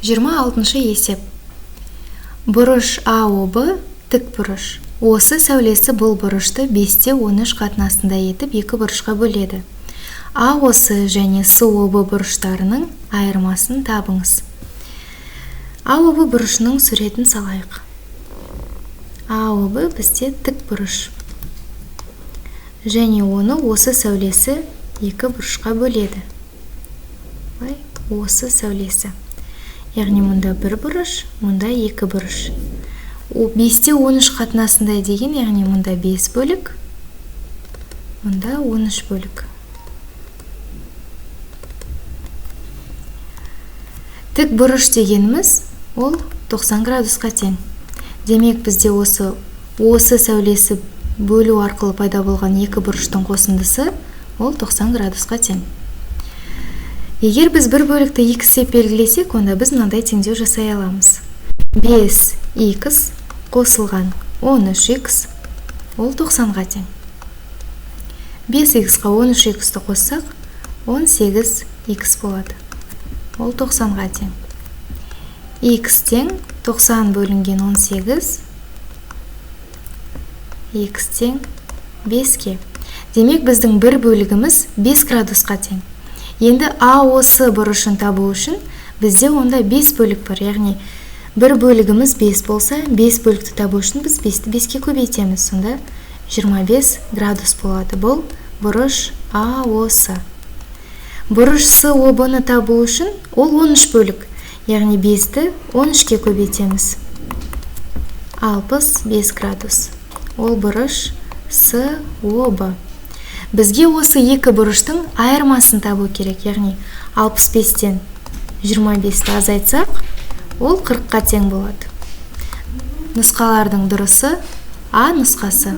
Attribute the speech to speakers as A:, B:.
A: 26 есеп. Бұрыш АОБ тік бұрыш. Осы сәулесі бұл бұрышты 5-те 13 қатынасында етіп екі бұрышқа бөледі. АОС және СОБ бұрыштарының айырмасын табыңыз. АОБ бұрышының суретін салайық. АОБ бізде тік бұрыш. Және оны осы сәулесі екі бұрышқа бөледі. Осы сәулесі. Яғни мұнда бір бұрыш, мұнда екі бұрыш. 5-те 13 қатынасында деген, яғни мұнда 5 бөлік, мұнда 13 бөлік. Тік бұрыш дегеніміз ол 90 градусқа тең. Демек бізде осы сәулесі бөлу арқылы пайда болған екі бұрыштың қосындысы ол 90 градусқа тең. Егер біз бір бөлікті x деп белгілесек, онда біз мынандай теңдеу жасай аламыз. 5x қосылған 13x ол 90-ға тең. 5x-қа 13x-ті қоссақ, 18x болады. Ол 90-ға тең. X тең 90 бөлінген 18, x тең 5-ке. Демек біздің бір бөлігіміз 5 градусқа тең. Енді АОС бұрышын табу үшін бізде онда 5 бөлік бар. Яғни бір бөлігіміз 5 болса, 5 бөлікті табу үшін біз 5-ті 5-ке көбейтеміз. Сонда 25 градус болады. Бұл бұрыш АОС. Бұрыш СОБ-ны табу үшін ол 13 бөлік. Яғни 5-ті 13-ке көбейтеміз. 65 градус. Ол бұрыш СОБ. Бізге осы екі бұрыштың айырмасын табу керек. Яғни 65-тен 25-ті азайтсақ, ол 40-қа тең болады. Нұсқалардың дұрысы А нұсқасы.